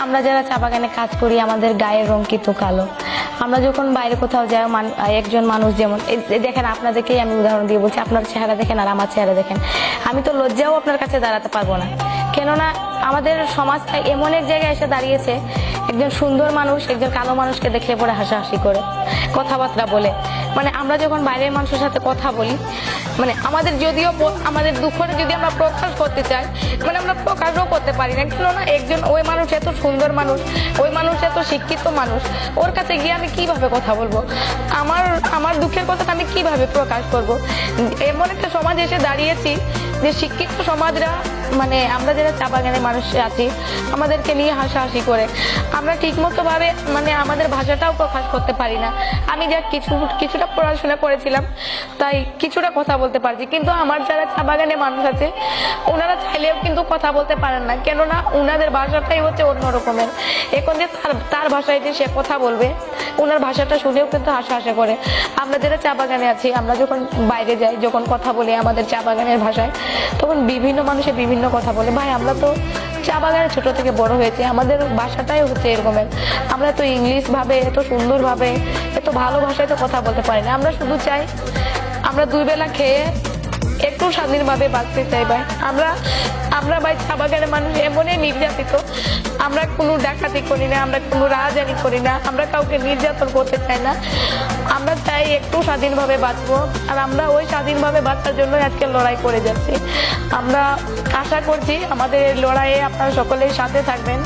আমরা যারা চা বাগানে কাজ করি আমাদের গায়ের রং কিন্তু কালো। আমরা যখন বাইরে কোথাও যাই একজন মানুষ যেমন দেখেন, আপনাদেরকেই আমি উদাহরণ দিয়ে বলছি, আপনার চেহারা দেখেন আর আমার চেহারা দেখেন, আমি তো লজ্জাও আপনার কাছে দাঁড়াতে পারবো না। কেননা আমাদের সমাজটা এমন এক জায়গায় এসে দাঁড়িয়েছে, একজন সুন্দর মানুষ একজন কালো মানুষকে দেখলে পরে হাসাহাসি করে, কথাবার্তা বলে। মানে আমরা যখন বাইরের মানুষের সাথে কথা বলি, মানে আমাদের যদিও আমাদের দুঃখটা যদি আমরা প্রকাশ করতে চাই, মানে আমরা প্রকাশও করতে পারি না। কেননা একজন ওই মানুষ এত সুন্দর মানুষ, ওই মানুষ এত শিক্ষিত মানুষ, ওর কাছে গিয়ে আমি কিভাবে কথা বলবো? আমার দুঃখের কথাটা আমি কিভাবে প্রকাশ করব? এমন একটা সমাজ এসে দাঁড়িয়েছি যে শিক্ষিত সমাজরা, মানে আমরা যারা চা বাগানের মানুষ আছি, আমাদেরকে নিয়ে হাসাহাসি করে। আমরা ঠিকমতো ভাবে মানে আমাদের ভাষাটাও প্রকাশ করতে পারি না। আমি যা কিছুটা পড়াশোনা করেছিলাম তাই কিছুটা কথা বলতে পারছি, কিন্তু আমার যারা চা বাগানের মানুষ আছে ওনারা চাইলেও কিন্তু কথা বলতে পারেন না। কেননা ওনাদের ভাষাটাই হচ্ছে অন্য রকমের। এখন যে তার ভাষায় যে সে কথা বলবে, ওনার ভাষাটা শুনেও কিন্তু হাসাহাসি করে। আমরা যারা চা বাগানে আছি, আমরা যখন বাইরে যাই, যখন কথা বলি আমাদের চা বাগানের ভাষায়, তখন বিভিন্ন মানুষে বিভিন্ন কথা বলে। ভাই, আমরা তো চা বাগানে ছোট থেকে বড় হয়েছে, আমাদের ভাষাটাই হচ্ছে এরকমের। আমরা তো ইংলিশ ভাবে এত সুন্দর ভাবে এত ভালো ভাষায় তো কথা বলতে পারি না। আমরা শুধু চাই আমরা দুই বেলা খেয়ে একটু স্বাধীনভাবে বাঁচতে চাই। ভাই, আমরা ভাই চা বাগানের মানুষ এমনই নির্যাতিত, আমরা কোনো ডাকাতি করি না, আমরা কোনো রাজধানী করি না, আমরা কাউকে নির্যাতন করতে চাই না। আমরা চাই একটু স্বাধীনভাবে বাঁচবো, আর আমরা ওই স্বাধীনভাবে বাঁচার জন্য আজকে লড়াই করে যাচ্ছি। আমরা আশা করছি আমাদের এই লড়াইয়ে আপনারা সকলেই সাথে থাকবেন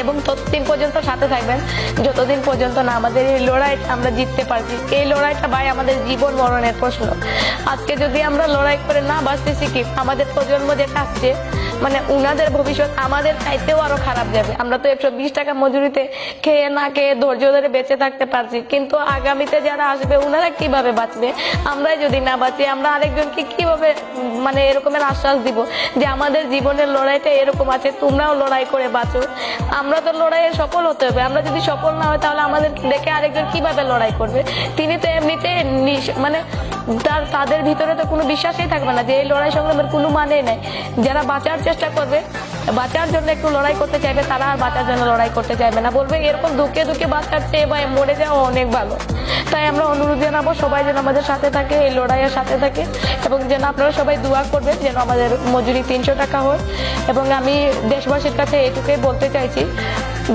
এবং ততদিন পর্যন্ত সাথে থাকবেন যতদিন পর্যন্ত না আমাদের এই লড়াইটা আমরা জিততে পারছি। এই লড়াইটা ভাই আমাদের জীবন মরণের প্রশ্ন। আজকে যদি আমরা লড়াই করে না বাঁচতে শিখি, আমাদের প্রজন্ম যেটা আসছে, মানে উনাদের ভবিষ্যৎ আমাদের চাইতেও আরো খারাপ যাবে। আমরা তো 120 টাকা মজুরিতে খেয়ে না খেয়ে ধৈর্য ধরে বেঁচে থাকতে পারছি, কিন্তু আগামীতে যারা আসবে ওনারা কিভাবে বাঁচবে? আমরাই যদি না বাঁচি, আমরা আরেকজনকে কিভাবে মানে এরকমের আশ্বাস দিব যে আমাদের জীবনের লড়াইটা এরকম আছে, তোমরাও লড়াই করে বাঁচো? আমরা তো লড়াইয়ে সফল হতে হবে। আমরা যদি সফল না হয় তাহলে আমাদের দেখে আরেকজন কিভাবে লড়াই করবে? তিনি তো এমনিতে মানে তাদের ভিতরে তো কোনো বিশ্বাসই থাকবে না যে এই লড়াই সংগ্রামের কোনো মানে নেই। যারা বাঁচার চেষ্টা করবে, বাঁচার জন্য একটু লড়াই করতে চাইবে, তারা আর বাঁচার জন্য লড়াই করতে চাইবে না, বলবে এরকম দুঃখে দুঃখে বাঁচার চেয়ে বা মরে যাওয়া অনেক ভালো। তাই আমরা অনুরোধ জানাবো সবাই যেন আমাদের সাথে থাকে, এই লড়াইয়ের সাথে থাকে, এবং যেন আপনারা সবাই দোয়া করবেন যেন আমাদের মজুরি 300 টাকা হয়। এবং আমি দেশবাসীর কাছে এটুকুই বলতে চাইছি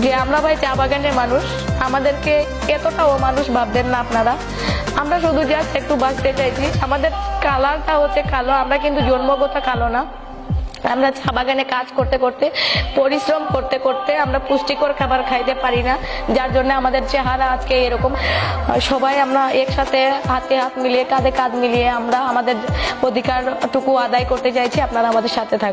যে আমরা ভাই চা বাগানের মানুষ, আমাদেরকে এতটাও মানুষ ভাববেন না আপনারা। আমরা শুধু জাস্ট একটু বাঁচতে চাইছি। আমাদের কালারটা হচ্ছে কালো, আমরা কিন্তু জন্মগত কালো না। আমরা চা বাগানে কাজ করতে করতে, পরিশ্রম করতে করতে আমরা পুষ্টিকর খাবার খাইতে পারি না, যার জন্য আমাদের চেহারা আজকে এরকম। সবাই আমরা একসাথে হাতে হাত মিলিয়ে, কাঁধে কাঁধ মিলিয়ে আমরা আমাদের অধিকারটুকু আদায় করতে চাইছি। আপনারা আমাদের সাথে থাকবেন।